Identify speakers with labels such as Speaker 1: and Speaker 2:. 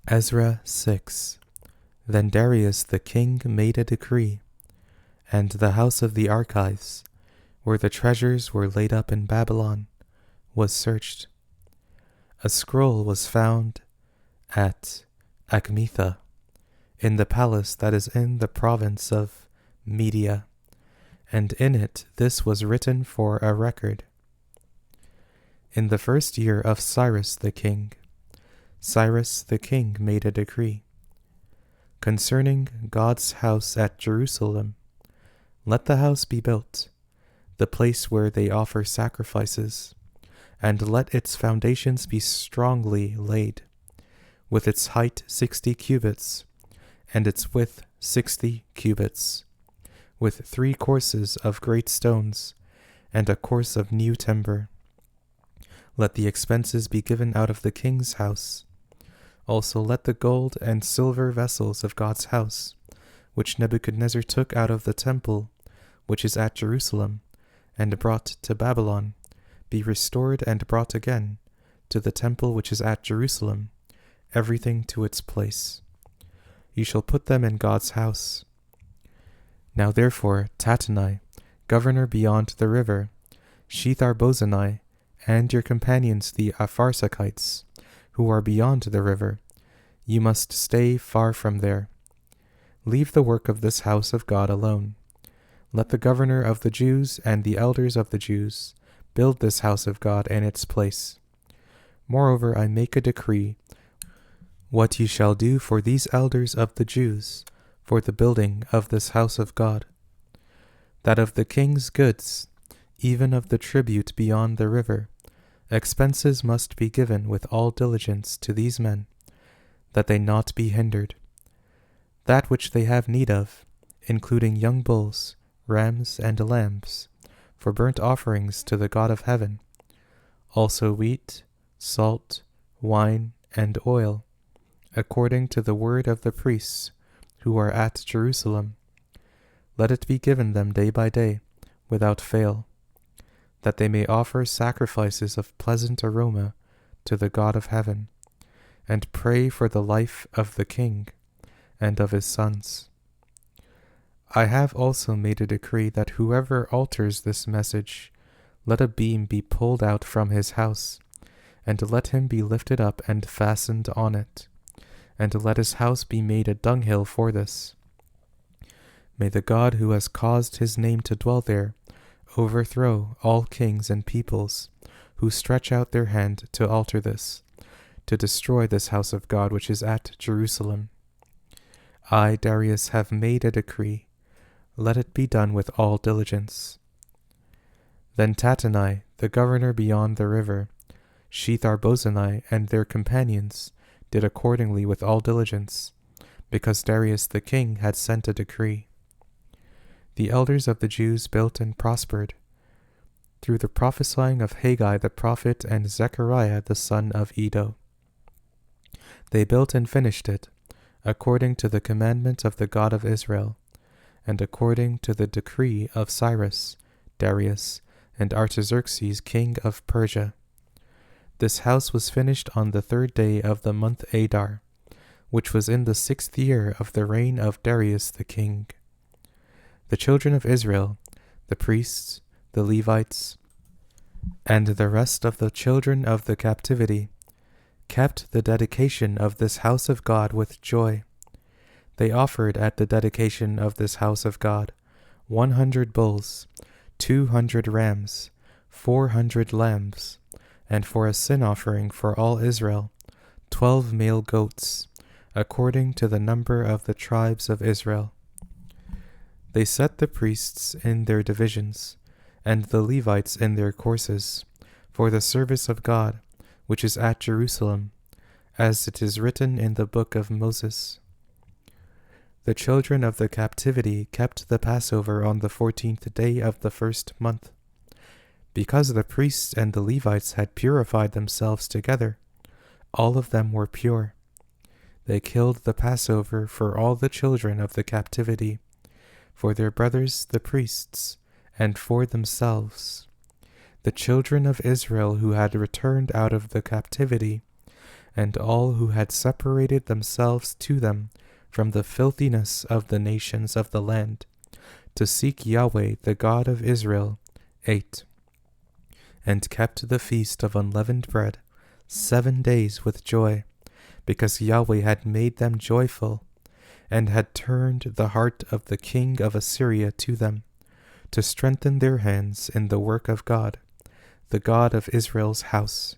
Speaker 1: Ezra 6. Then Darius the king made a decree, and the house of the archives, where the treasures were laid up in Babylon, was searched. A scroll was found at Achmetha, in the palace that is in the province of Media, and in it this was written for a record. In the first year of Cyrus the king made a decree concerning God's house at Jerusalem. Let the house be built, the place where they offer sacrifices, and let its foundations be strongly laid, with its height 60 cubits, and its width 60 cubits, with 3 courses of great stones, and a course of new timber. Let the expenses be given out of the king's house. Also let the gold and silver vessels of God's house, which Nebuchadnezzar took out of the temple, which is at Jerusalem, and brought to Babylon, be restored and brought again to the temple which is at Jerusalem, everything to its place. You shall put them in God's house. Now therefore, Tattenai, governor beyond the river, Shethar-bozenai, and your companions the Apharsachites, who are beyond the river, you must stay far from there. Leave the work of this house of God alone. Let the governor of the Jews and the elders of the Jews build this house of God in its place. Moreover, I make a decree, what ye shall do for these elders of the Jews, for the building of this house of God, that of the king's goods, even of the tribute beyond the river, expenses must be given with all diligence to these men, that they not be hindered. That which they have need of, including young bulls, rams, and lambs, for burnt offerings to the God of heaven, also wheat, salt, wine, and oil, according to the word of the priests who are at Jerusalem. Let it be given them day by day, without fail, that they may offer sacrifices of pleasant aroma to the God of heaven, and pray for the life of the king and of his sons. I have also made a decree that whoever alters this message, let a beam be pulled out from his house, and let him be lifted up and fastened on it, and let his house be made a dunghill for this. May the God who has caused his name to dwell there overthrow all kings and peoples who stretch out their hand to alter this, to destroy this house of God which is at Jerusalem. I, Darius, have made a decree. Let it be done with all diligence. Then Tattenai, the governor beyond the river, Shethar-bozenai, and their companions did accordingly with all diligence, because Darius the king had sent a decree. The elders of the Jews built and prospered, through the prophesying of Haggai the prophet and Zechariah the son of Iddo. They built and finished it, according to the commandment of the God of Israel, and according to the decree of Cyrus, Darius, and Artaxerxes king of Persia. This house was finished on the 3rd day of the month Adar, which was in the 6th year of the reign of Darius the king. The children of Israel, the priests, the Levites, and the rest of the children of the captivity, kept the dedication of this house of God with joy. They offered at the dedication of this house of God 100 bulls, 200 rams, 400 lambs, and for a sin offering for all Israel, 12 male goats, according to the number of the tribes of Israel. They set the priests in their divisions, and the Levites in their courses, for the service of God, which is at Jerusalem, as it is written in the book of Moses. The children of the captivity kept the Passover on the 14th day of the 1st month. Because the priests and the Levites had purified themselves together, all of them were pure. They killed the Passover for all the children of the captivity, for their brothers the priests, and for themselves. The children of Israel who had returned out of the captivity, and all who had separated themselves to them from the filthiness of the nations of the land, to seek Yahweh the God of Israel, ate, and kept the feast of unleavened bread 7 days with joy, because Yahweh had made them joyful, and had turned the heart of the king of Assyria to them, to strengthen their hands in the work of God, the God of Israel's house,